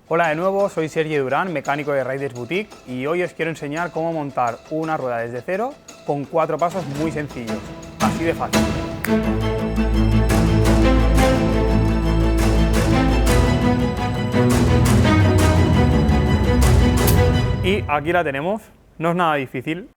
Hola de nuevo, soy Sergi Durán, mecánico de Riders Boutique, y hoy os quiero enseñar cómo montar una rueda desde cero con 4 pasos muy sencillos, así de fácil. Y aquí la tenemos, no es nada difícil.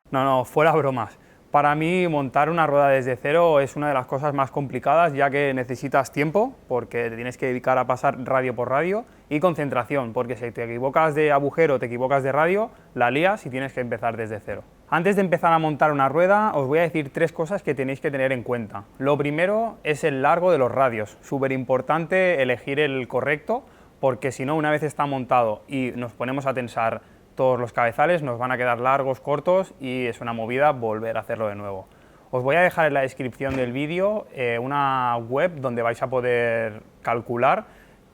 No, fuera bromas. Para mí montar una rueda desde cero es una de las cosas más complicadas, ya que necesitas tiempo, porque te tienes que dedicar a pasar radio por radio, y concentración, porque si te equivocas de agujero o te equivocas de radio, la lías y tienes que empezar desde cero. Antes de empezar a montar una rueda, os voy a decir 3 cosas que tenéis que tener en cuenta. Lo primero es el largo de los radios. Súper importante elegir el correcto, porque si no, una vez está montado y nos ponemos a tensar todos los cabezales, nos van a quedar largos, cortos, y es una movida volver a hacerlo de nuevo. Os voy a dejar en la descripción del vídeo una web donde vais a poder calcular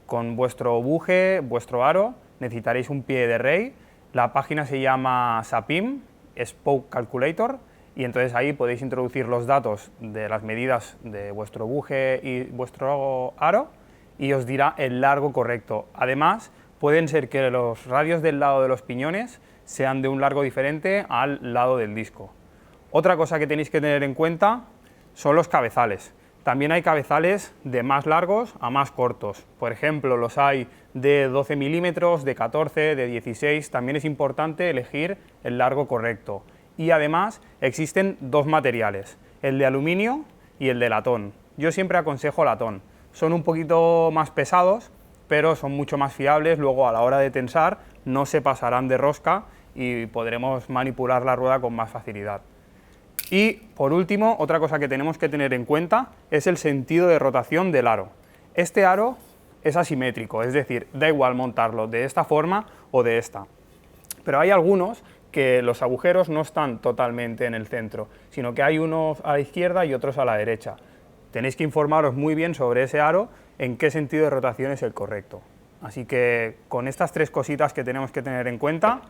con vuestro buje, vuestro aro. Necesitaréis un pie de rey. La página se llama SAPIM, Spoke Calculator, y entonces ahí podéis introducir los datos de las medidas de vuestro buje y vuestro aro y os dirá el largo correcto. Además, pueden ser que los radios del lado de los piñones sean de un largo diferente al lado del disco. Otra cosa que tenéis que tener en cuenta son los cabezales. También hay cabezales de más largos a más cortos. Por ejemplo, los hay de 12 milímetros, de 14, de 16. También es importante elegir el largo correcto. Y además existen 2 materiales, el de aluminio y el de latón. Yo siempre aconsejo latón. Son un poquito más pesados, pero son mucho más fiables. Luego a la hora de tensar no se pasarán de rosca y podremos manipular la rueda con más facilidad. Y por último, otra cosa que tenemos que tener en cuenta es el sentido de rotación del aro. Este aro es asimétrico, es decir, da igual montarlo de esta forma o de esta. Pero hay algunos que los agujeros no están totalmente en el centro, sino que hay unos a la izquierda y otros a la derecha. Tenéis que informaros muy bien sobre ese aro, en qué sentido de rotación es el correcto. Así que con estas 3 cositas que tenemos que tener en cuenta,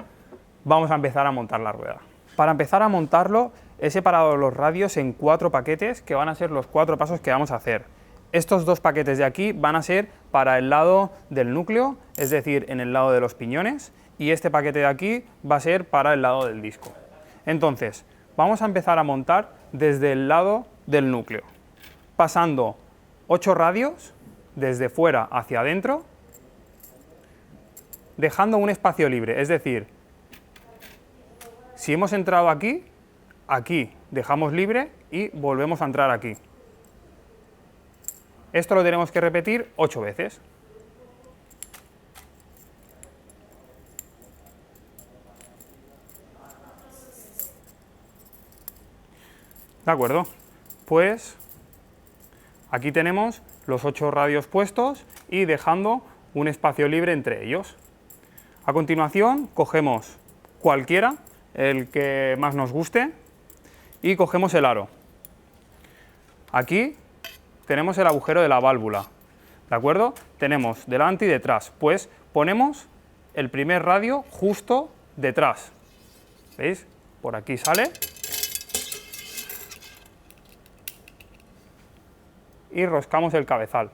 vamos a empezar a montar la rueda. Para empezar a montarlo, he separado los radios en 4 paquetes, que van a ser los 4 pasos que vamos a hacer. Estos 2 paquetes de aquí van a ser para el lado del núcleo, es decir, en el lado de los piñones, y este paquete de aquí va a ser para el lado del disco. Entonces, vamos a empezar a montar desde el lado del núcleo, pasando 8 radios desde fuera hacia adentro, dejando un espacio libre, es decir, si hemos entrado aquí, aquí dejamos libre y volvemos a entrar aquí. Esto lo tenemos que repetir 8 veces. ¿De acuerdo? Pues aquí tenemos los 8 radios puestos y dejando un espacio libre entre ellos. A continuación cogemos cualquiera, el que más nos guste, y cogemos el aro. Aquí tenemos el agujero de la válvula, ¿de acuerdo? Tenemos delante y detrás, pues ponemos el primer radio justo detrás. ¿Veis? Por aquí sale. Y roscamos el cabezal.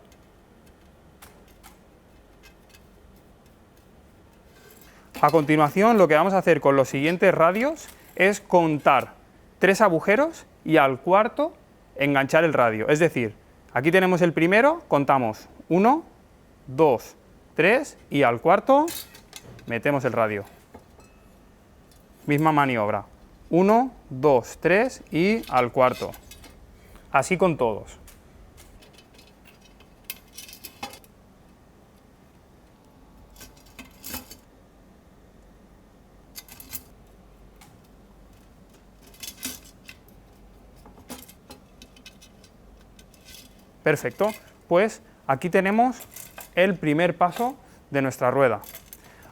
A continuación, lo que vamos a hacer con los siguientes radios es contar 3 agujeros y al cuarto enganchar el radio. Es decir, aquí tenemos el primero, contamos 1, 2, 3 y al cuarto metemos el radio. Misma maniobra. 1, 2, 3 y al cuarto. Así con todos. Perfecto, pues aquí tenemos el primer paso de nuestra rueda.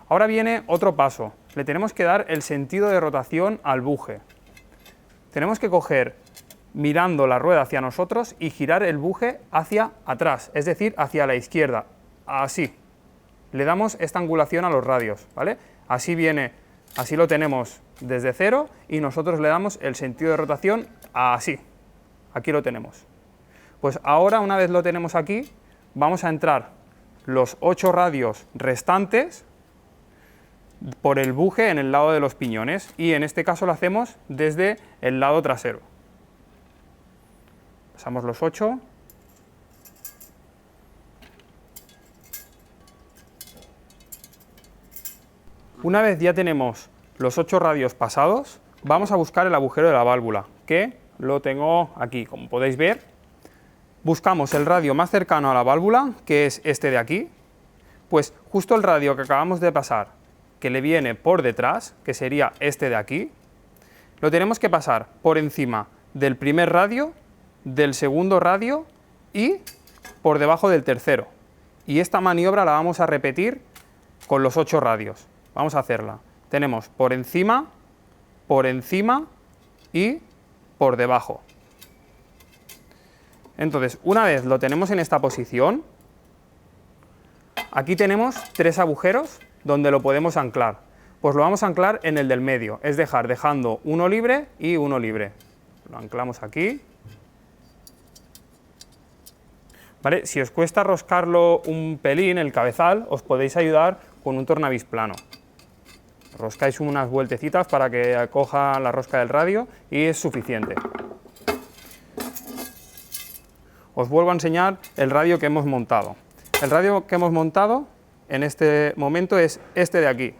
Ahora viene otro paso, le tenemos que dar el sentido de rotación al buje. Tenemos que coger mirando la rueda hacia nosotros y girar el buje hacia atrás, es decir, hacia la izquierda, así. le damos esta angulación a los radios, ¿vale? Así viene, así lo tenemos desde 0 y nosotros le damos el sentido de rotación así. Aquí lo tenemos. Pues ahora, una vez lo tenemos aquí, vamos a entrar los 8 radios restantes por el buje en el lado de los piñones, y en este caso lo hacemos desde el lado trasero. Pasamos los 8. Una vez ya tenemos los 8 radios pasados, vamos a buscar el agujero de la válvula, que lo tengo aquí, como podéis ver. Buscamos el radio más cercano a la válvula, que es este de aquí. Pues justo el radio que acabamos de pasar, que le viene por detrás, que sería este de aquí, lo tenemos que pasar por encima del primer radio, del segundo radio y por debajo del tercero. Y esta maniobra la vamos a repetir con los 8 radios. Vamos a hacerla. Tenemos por encima y por debajo. Entonces, una vez lo tenemos en esta posición, aquí tenemos 3 agujeros donde lo podemos anclar. Pues lo vamos a anclar en el del medio, es dejando uno libre y uno libre. Lo anclamos aquí. ¿Vale? Si os cuesta roscarlo un pelín, el cabezal, os podéis ayudar con un tornavís plano. Roscáis unas vueltecitas para que coja la rosca del radio y es suficiente. Os vuelvo a enseñar el radio que hemos montado. El radio que hemos montado en este momento es este de aquí.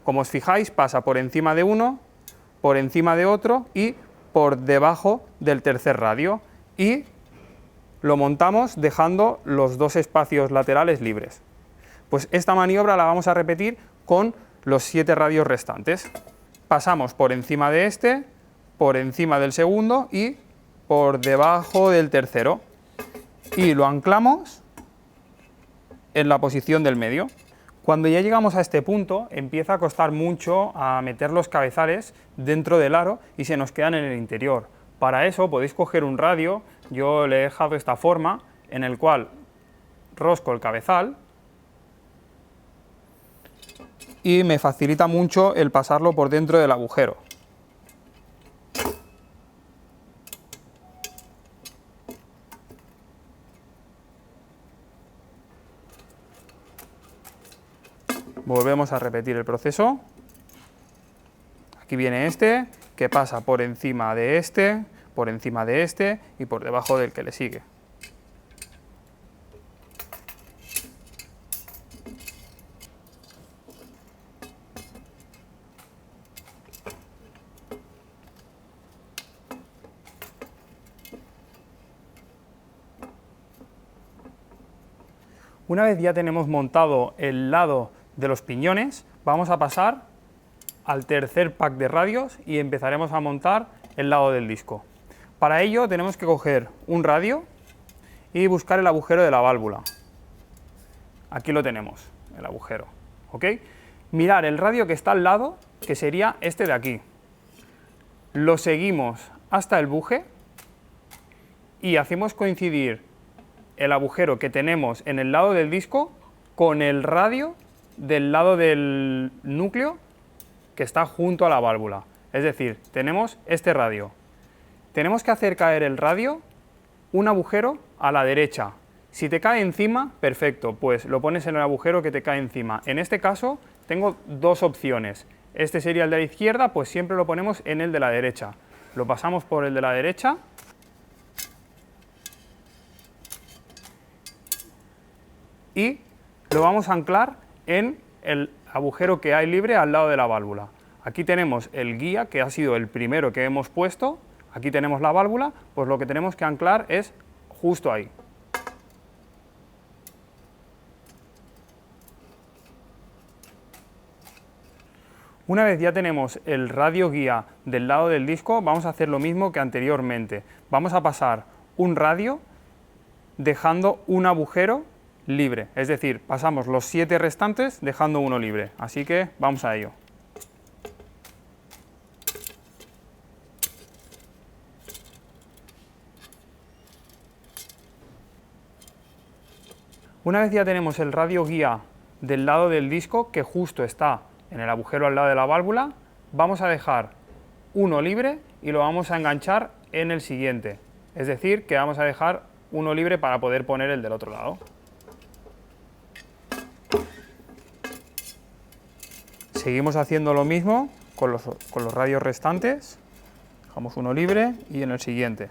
Como os fijáis, pasa por encima de uno, por encima de otro y por debajo del tercer radio. Y lo montamos dejando los 2 espacios laterales libres. Pues esta maniobra la vamos a repetir con los 7 radios restantes. Pasamos por encima de este, por encima del segundo y por debajo del tercero. Y lo anclamos en la posición del medio. Cuando ya llegamos a este punto, empieza a costar mucho a meter los cabezales dentro del aro y se nos quedan en el interior. Para eso podéis coger un radio, yo le he dejado esta forma, en el cual rosco el cabezal y me facilita mucho el pasarlo por dentro del agujero. Volvemos a repetir el proceso. Aquí viene este, que pasa por encima de este y por debajo del que le sigue. Una vez ya tenemos montado el lado de los piñones, vamos a pasar al tercer pack de radios y empezaremos a montar el lado del disco. Para ello tenemos que coger un radio y buscar el agujero de la válvula. Aquí lo tenemos, el agujero, ¿ok? Mirar el radio que está al lado, que sería este de aquí. Lo seguimos hasta el buje y hacemos coincidir el agujero que tenemos en el lado del disco con el radio del lado del núcleo que está junto a la válvula. Es decir, tenemos este radio. Tenemos que hacer caer el radio un agujero a la derecha. Si te cae encima, perfecto, pues lo pones en el agujero que te cae encima. En este caso tengo 2 opciones. Este sería el de la izquierda, pues siempre lo ponemos en el de la derecha. Lo pasamos por el de la derecha y lo vamos a anclar en el agujero que hay libre al lado de la válvula. Aquí tenemos el guía, que ha sido el primero que hemos puesto. Aquí tenemos la válvula, pues lo que tenemos que anclar es justo ahí. Una vez ya tenemos el radio guía del lado del disco, vamos a hacer lo mismo que anteriormente. Vamos a pasar un radio dejando un agujero libre, es decir, pasamos los 7 restantes dejando uno libre. Así que vamos a ello. Una vez ya tenemos el radio guía del lado del disco que justo está en el agujero al lado de la válvula, vamos a dejar uno libre y lo vamos a enganchar en el siguiente. Es decir, que vamos a dejar uno libre para poder poner el del otro lado. Seguimos haciendo lo mismo con los radios restantes. Dejamos uno libre y en el siguiente.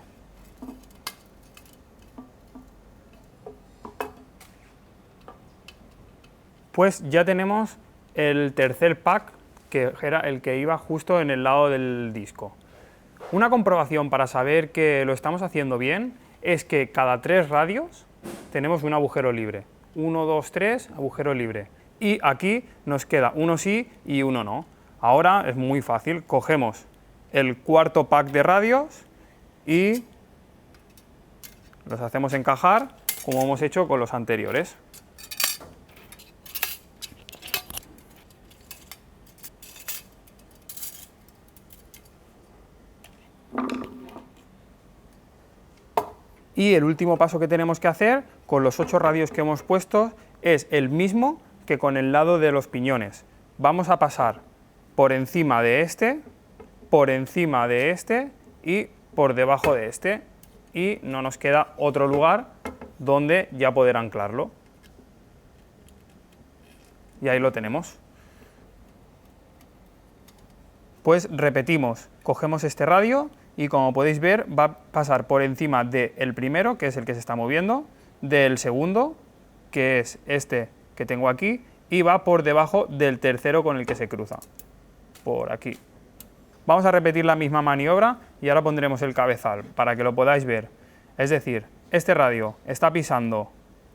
Pues ya tenemos el tercer pack, que era el que iba justo en el lado del disco. Una comprobación para saber que lo estamos haciendo bien es que cada 3 radios tenemos un agujero libre. 1, 2, 3, agujero libre. Y aquí nos queda uno sí y uno no. Ahora es muy fácil, cogemos el cuarto pack de radios y los hacemos encajar como hemos hecho con los anteriores. Y el último paso que tenemos que hacer con los 8 radios que hemos puesto es el mismo que con el lado de los piñones. Vamos a pasar por encima de este y por debajo de este. Y no nos queda otro lugar donde ya poder anclarlo. Y ahí lo tenemos. Pues repetimos, cogemos este radio y como podéis ver va a pasar por encima del primero, que es el que se está moviendo, del segundo, que es este que tengo aquí, y va por debajo del tercero con el que se cruza, por aquí. Vamos a repetir la misma maniobra y ahora pondremos el cabezal para que lo podáis ver. Es decir, este radio está pisando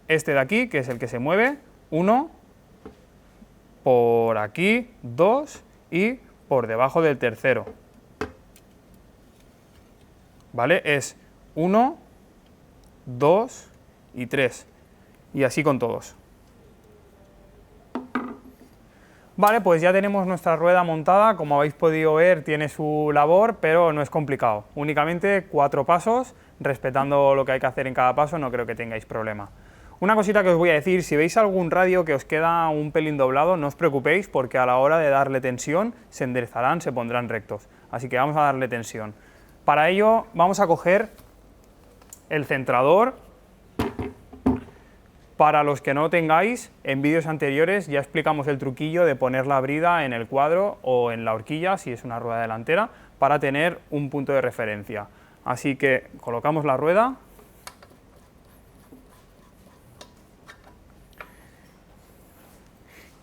este de aquí, que es el que se mueve, 1, por aquí, 2 y por debajo del tercero. ¿Vale? Es 1, 2 y 3. Y así con todos. Vale, pues ya tenemos nuestra rueda montada. Como habéis podido ver, tiene su labor, pero no es complicado. Únicamente 4 pasos, respetando lo que hay que hacer en cada paso, no creo que tengáis problema. Una cosita que os voy a decir, si veis algún radio que os queda un pelín doblado, no os preocupéis, porque a la hora de darle tensión se enderezarán, se pondrán rectos. Así que vamos a darle tensión. Para ello vamos a coger el centrador. Para los que no tengáis, en vídeos anteriores ya explicamos el truquillo de poner la brida en el cuadro o en la horquilla, si es una rueda delantera, para tener un punto de referencia. Así que colocamos la rueda.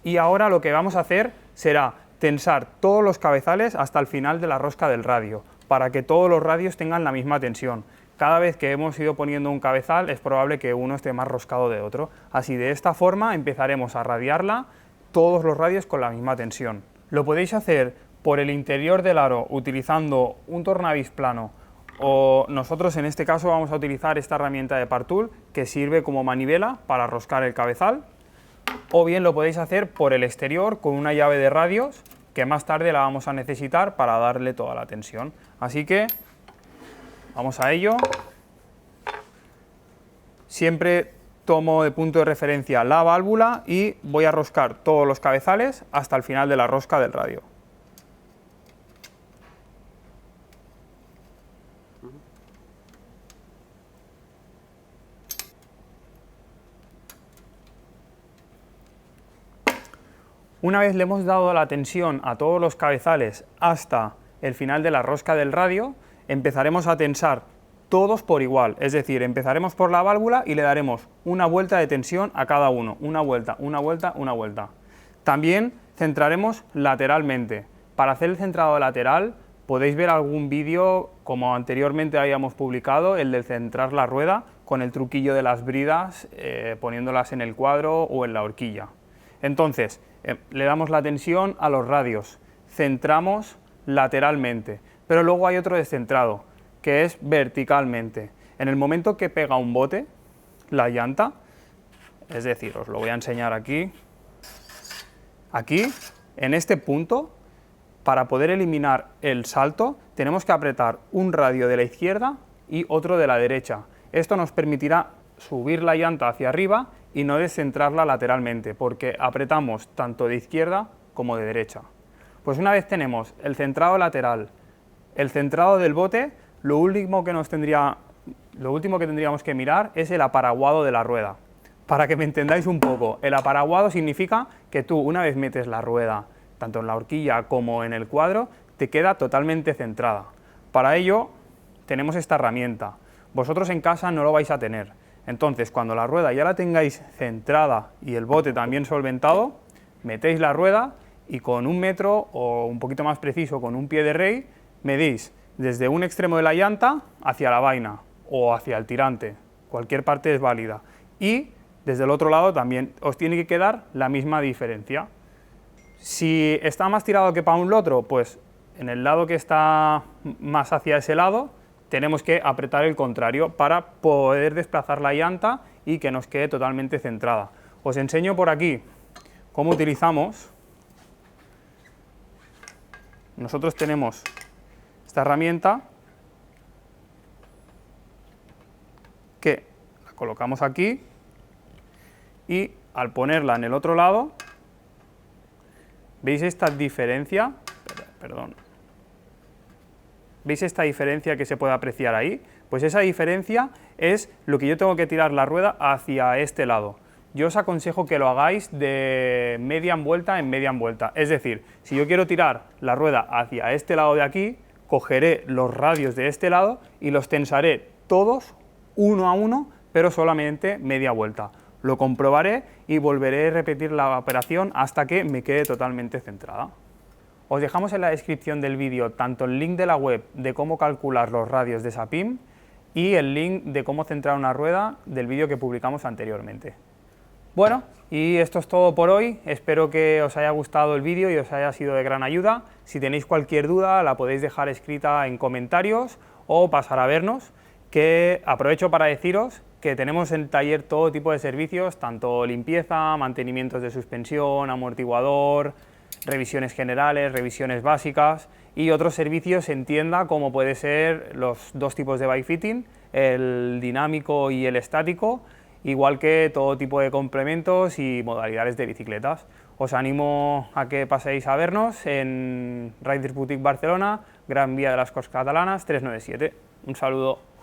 Y ahora lo que vamos a hacer será tensar todos los cabezales hasta el final de la rosca del radio, para que todos los radios tengan la misma tensión. Cada vez que hemos ido poniendo un cabezal es probable que uno esté más roscado de otro. Así, de esta forma empezaremos a radiarla todos los radios con la misma tensión. Lo podéis hacer por el interior del aro utilizando un tornavís plano, o nosotros en este caso vamos a utilizar esta herramienta de Partool que sirve como manivela para roscar el cabezal, o bien lo podéis hacer por el exterior con una llave de radios que más tarde la vamos a necesitar para darle toda la tensión. Así que vamos a ello. Siempre tomo de punto de referencia la válvula y voy a roscar todos los cabezales hasta el final de la rosca del radio. Una vez le hemos dado la tensión a todos los cabezales hasta el final de la rosca del radio, empezaremos a tensar todos por igual, es decir, empezaremos por la válvula y le daremos una vuelta de tensión a cada uno, una vuelta, una vuelta, una vuelta. También centraremos lateralmente. Para hacer el centrado lateral podéis ver algún vídeo como anteriormente habíamos publicado, el de centrar la rueda con el truquillo de las bridas, poniéndolas en el cuadro o en la horquilla. Entonces, le damos la tensión a los radios, centramos lateralmente, pero luego hay otro descentrado, que es verticalmente. En el momento que pega un bote, la llanta, es decir, os lo voy a enseñar aquí, en este punto, para poder eliminar el salto, tenemos que apretar un radio de la izquierda y otro de la derecha. Esto nos permitirá subir la llanta hacia arriba y no descentrarla lateralmente, porque apretamos tanto de izquierda como de derecha. Pues una vez tenemos el centrado lateral, el centrado del bote, lo último que tendríamos que mirar es el aparaguado de la rueda. Para que me entendáis un poco, el aparaguado significa que tú, una vez metes la rueda, tanto en la horquilla como en el cuadro, te queda totalmente centrada. Para ello, tenemos esta herramienta. Vosotros en casa no lo vais a tener. Entonces, cuando la rueda ya la tengáis centrada y el bote también solventado, metéis la rueda y con 1 metro, o un poquito más preciso, con un pie de rey, medís desde un extremo de la llanta hacia la vaina o hacia el tirante. Cualquier parte es válida. Y desde el otro lado también os tiene que quedar la misma diferencia. Si está más tirado que para un otro, pues en el lado que está más hacia ese lado, tenemos que apretar el contrario para poder desplazar la llanta y que nos quede totalmente centrada. Os enseño por aquí cómo utilizamos. Nosotros tenemos esta herramienta que la colocamos aquí y al ponerla en el otro lado, ¿veis esta diferencia? ¿Veis esta diferencia que se puede apreciar ahí? Pues esa diferencia es lo que yo tengo que tirar la rueda hacia este lado. Yo os aconsejo que lo hagáis de media envuelta en media envuelta. Es decir, si yo quiero tirar la rueda hacia este lado de aquí, cogeré los radios de este lado y los tensaré todos uno a uno, pero solamente media vuelta. Lo comprobaré y volveré a repetir la operación hasta que me quede totalmente centrada. Os dejamos en la descripción del vídeo tanto el link de la web de cómo calcular los radios de SAPIM y el link de cómo centrar una rueda del vídeo que publicamos anteriormente. Bueno, y esto es todo por hoy. Espero que os haya gustado el vídeo y os haya sido de gran ayuda. Si tenéis cualquier duda la podéis dejar escrita en comentarios o pasar a vernos, que aprovecho para deciros que tenemos en el taller todo tipo de servicios, tanto limpieza, mantenimientos de suspensión, amortiguador, revisiones generales, revisiones básicas y otros servicios en tienda como puede ser los dos tipos de bike fitting, el dinámico y el estático, igual que todo tipo de complementos y modalidades de bicicletas. Os animo a que paséis a vernos en Riders Boutique Barcelona, Gran Vía de las Corts Catalanas 397. Un saludo.